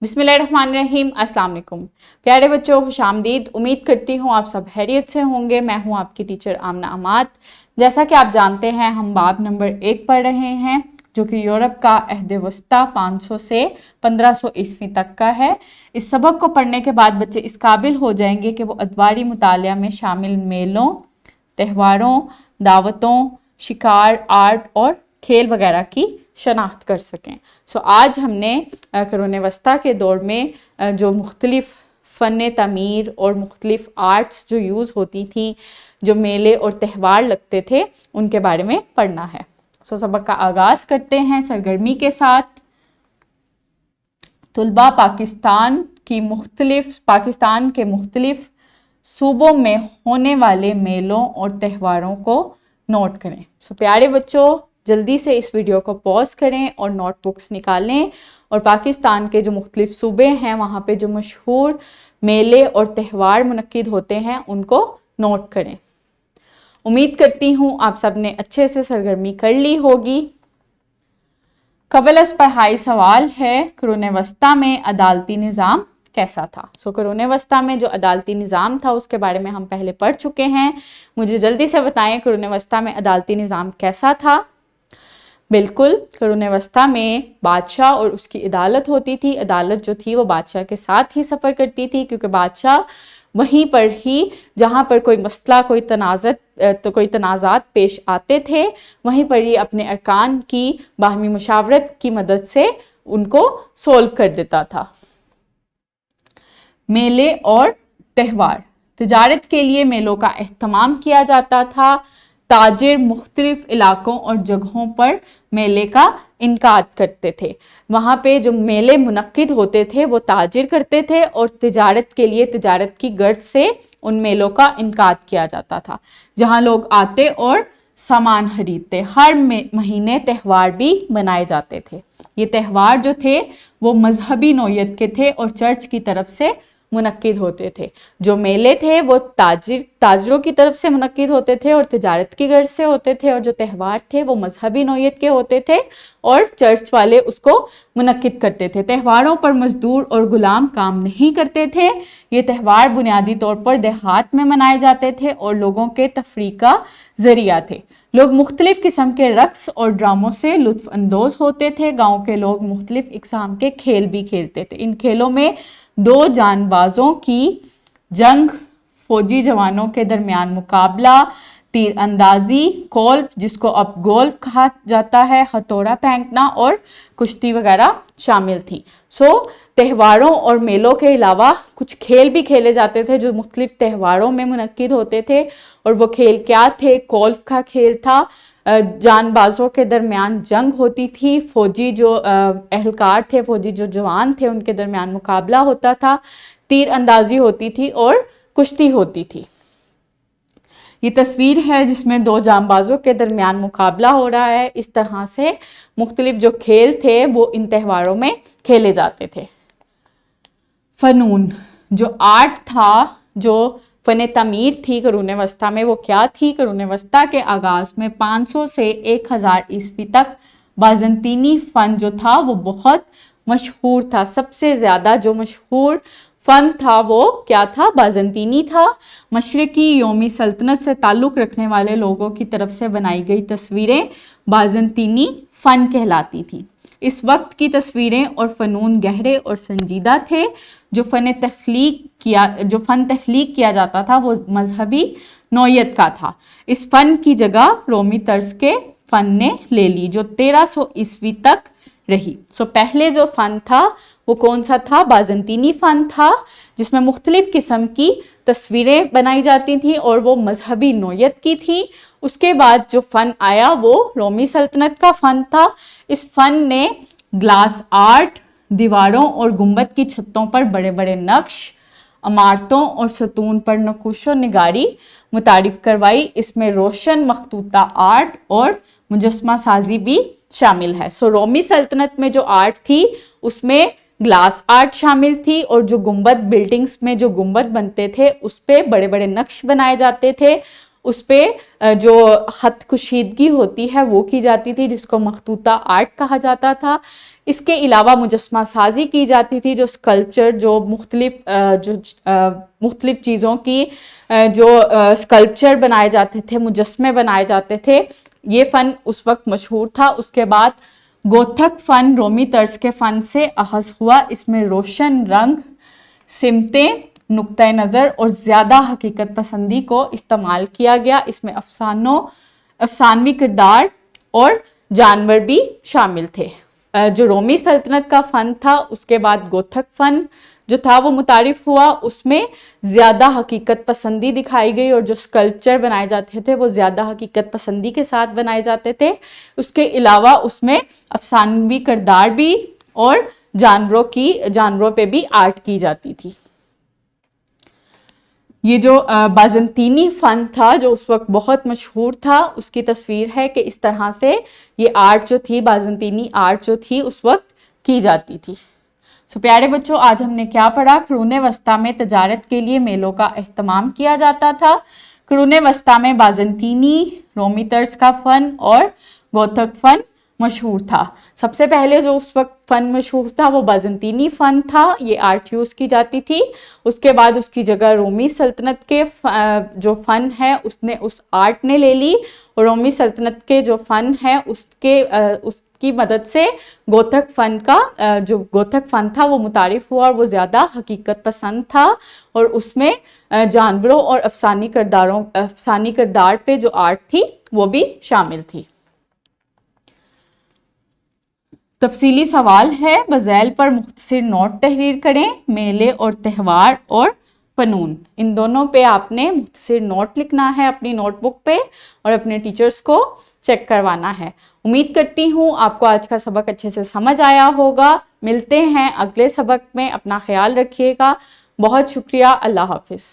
बिस्मिल्लाहिर्रहमानिर्रहीम। अस्सलाम वालेकुम प्यारे बच्चों, खुशामदीद। उम्मीद करती हूँ आप सब खैरियत से होंगे। मैं हूँ आपकी टीचर आमना अमाद। जैसा कि आप जानते हैं हम बाब नंबर 1 पढ़ रहे हैं जो कि यूरोप का अहद वस्ता 500 से 1500 ईस्वी तक का है। इस सबक को पढ़ने के बाद बच्चे इस काबिल हो जाएंगे कि वो अदवारी मुतालिया में शामिल मेलों, त्योहारों, दावतों, शिकार, आर्ट और खेल वगैरह की शनाख्त कर सकें। आज हमने क़ुरून वस्ता के दौर में जो मुख्तलिफ़ फ़न तमीर और मुख्तलिफ़ आर्ट्स जो यूज़ होती थी, जो मेले और त्यौहार लगते थे, उनके बारे में पढ़ना है। सबक का आगाज़ करते हैं सरगर्मी के साथ। तुलबा पाकिस्तान के मुख्तलिफ़ सूबों में होने वाले मेलों और त्योहारों को नोट करें। प्यारे बच्चों, जल्दी से इस वीडियो को पॉज करें और नोटबुक्स निकालें और पाकिस्तान के जो मुख्तलिफ़ सूबे हैं वहाँ पे जो मशहूर मेले और त्यौहार मुनक्किद होते हैं उनको नोट करें। उम्मीद करती हूँ आप सब ने अच्छे से सरगर्मी कर ली होगी। कबल पढ़ाई सवाल है, क़ुरून वस्ता में अदालती निज़ाम कैसा था? क़ुरून वस्ता में जो अदालती निज़ाम था उसके बारे में हम पहले पढ़ चुके हैं। मुझे जल्दी से बताएं क़ुरून वस्ता में अदालती निज़ाम कैसा था। बिल्कुल, क़ुरून वस्ता में बादशाह और उसकी अदालत होती थी। अदालत जो थी वो बादशाह के साथ ही सफ़र करती थी, क्योंकि बादशाह वहीं पर ही जहाँ पर कोई मसला, कोई तनाज़ात पेश आते थे, वहीं पर ही अपने अरकान की बाहमी मुशावरत की मदद से उनको सोल्व कर देता था। मेले और त्यौहार, तिजारत के लिए मेलों का एहतमाम किया जाता था। ताजिर मुख्तलिफ इलाकों और जगहों पर मेले का इनकाद करते थे। वहाँ पे जो मेले मुनक्किद होते थे वो ताजिर करते थे और तिजारत के लिए, तिजारत की गर्ज से उन मेलों का इनकाद किया जाता था, जहाँ लोग आते और सामान खरीदते। हर महीने त्यौहार भी मनाए जाते थे। ये त्यौहार जो थे वो मजहबी नौयत के थे और चर्च की तरफ से मुनक्किद होते थे। जो मेले थे वो ताजरों की तरफ से मुनक्किद होते थे और तिजारत की गर्ज से होते थे, और जो त्यौहार थे वो मजहबी नौयत के होते थे और चर्च वाले उसको मुनक्किद करते थे। त्यौहारों पर मजदूर और गुलाम काम नहीं करते थे। ये त्यौहार बुनियादी तौर पर देहात में मनाए जाते थे और लोगों के तफरीह का जरिया थे। लोग मुख्तलिफ़ किस्म के रक्स और ड्रामों से लुत्फ़ अंदोज़ होते थे। गाँव के लोग मुख्तलिफ़ इक़साम के खेल भी खेलते थे। इन खेलों में 2 जानबाजों की जंग, फौजी जवानों के दरमियान मुकाबला, तीर अंदाजी, गोल्फ जिसको अब गोल्फ कहा जाता है, हथौड़ा फेंकना और कुश्ती वगैरह शामिल थी। त्यौहारों और मेलों के अलावा कुछ खेल भी खेले जाते थे जो मुख्तलिफ त्यौहारों में मुनक्किद होते थे। और वो खेल क्या थे? गोल्फ का खेल था, जानबाजों के दरमियान जंग होती थी, फौजी जो एहलकार थे, फौजी जो जवान थे, उनके दरमियान मुकाबला होता था, तीर अंदाजी होती थी और कुश्ती होती थी। ये तस्वीर है जिसमें 2 जांबाजों के दरमियान मुकाबला हो रहा है। इस तरह से मुख्तलिफ जो खेल थे वो इन त्यौहारों में खेले जाते थे। फ़नून, जो आर्ट था, जो फ़न तमीर थी क़ुरून वस्ता में, वो क्या थी? क़ुरून वस्ता के आगाज़ में 500 से 1000 ईस्वी तक बाज़ंतीनी फ़न जो था वो बहुत मशहूर था। सबसे ज़्यादा जो मशहूर फ़न था वो क्या था? बाज़ंतीनी था। मशरिकी योमी सल्तनत से ताल्लुक़ रखने वाले लोगों की तरफ से बनाई गई तस्वीरें बाज़ंतीनी फ़न कहलाती थी। इस वक्त की तस्वीरें और फ़नून गहरे और संजीदा थे। जो फ़न तख्लीक किया जाता था वो मजहबी नौयत का था। इस फ़न की जगह रोमी तर्ज के फ़न ने ले ली जो 1300 ईस्वी तक रही। पहले जो फ़न था वो कौन सा था? बाज़ंतीनी फ़न था, जिसमें मुख्तलिफ़ किस्म की तस्वीरें बनाई जाती थी और वो मजहबी नौयत की थी। उसके बाद जो फ़न आया वो रोमी सल्तनत का फ़न था। इस फ़न ने ग्लास आर्ट, दीवारों और गुंबद की छतों पर बड़े बड़े नक्श, इमारतों और सतून पर नक्शो निगारी मुतारिफ करवाई। इसमें रोशन मखतूता आर्ट और मुजस्मा साजी भी शामिल है। रोमी सल्तनत में जो आर्ट थी उसमें ग्लास आर्ट शामिल थी और जो गुंबद, बिल्डिंग्स में जो गुंबद बनते थे उस पे बड़े बड़े नक्श बनाए जाते थे اس پہ جو خط کشیدگی ہوتی ہے وہ کی جاتی تھی، جس کو مخطوطہ آرٹ کہا جاتا تھا۔ اس کے علاوہ مجسمہ سازی کی جاتی تھی، جو اسکلپچر، جو مختلف چیزوں کی جو اسکلپچر بنائے جاتے تھے، مجسمے بنائے جاتے تھے، یہ فن اس وقت مشہور تھا۔ اس کے بعد گوتھک فن رومی طرز کے فن سے اخذ ہوا۔ اس میں روشن رنگ، سمتیں، نقطۂ نظر اور زیادہ حقیقت پسندی کو استعمال کیا گیا۔ اس میں افسانوی کردار اور جانور بھی شامل تھے۔ جو رومی سلطنت کا فن تھا، اس کے بعد گوتھک فن جو تھا وہ متعارف ہوا۔ اس میں زیادہ حقیقت پسندی دکھائی گئی، اور جو اسکلپچر بنائے جاتے تھے وہ زیادہ حقیقت پسندی کے ساتھ بنائے جاتے تھے۔ اس کے علاوہ اس میں افسانوی کردار بھی اور جانوروں پہ بھی آرٹ کی جاتی تھی۔ یہ جو بازنطینی فن تھا جو اس وقت بہت مشہور تھا، اس کی تصویر ہے کہ اس طرح سے یہ آرٹ جو تھی، بازنطینی آرٹ جو تھی اس وقت کی جاتی تھی۔ پیارے بچوں، آج ہم نے کیا پڑھا؟ قرون وسطیٰ میں تجارت کے لیے میلوں کا اہتمام کیا جاتا تھا۔ قرون وسطیٰ میں بازنطینی، رومی طرز کا فن اور گوتھک فن مشہور تھا۔ سب سے پہلے جو اس وقت فن مشہور تھا وہ بازنطینی فن تھا، یہ آرٹ یوز کی جاتی تھی۔ اس کے بعد اس کی جگہ رومی سلطنت کے جو فن ہے اس آرٹ نے لے لی، اور رومی سلطنت کے جو فن ہے اس کی مدد سے گوتھک فن تھا وہ متعارف ہوا، اور وہ زیادہ حقیقت پسند تھا، اور اس میں جانوروں اور افسانوی کردار پہ جو آرٹ تھی وہ بھی شامل تھی۔ تفصیلی سوال ہے، بذیل پر مختصر نوٹ تحریر کریں۔ میلے اور تہوار اور فنون، ان دونوں پہ آپ نے مختصر نوٹ لکھنا ہے اپنی نوٹ بک پہ، اور اپنے ٹیچرز کو چیک کروانا ہے۔ امید کرتی ہوں آپ کو آج کا سبق اچھے سے سمجھ آیا ہوگا۔ ملتے ہیں اگلے سبق میں، اپنا خیال رکھیے گا۔ بہت شکریہ، اللہ حافظ۔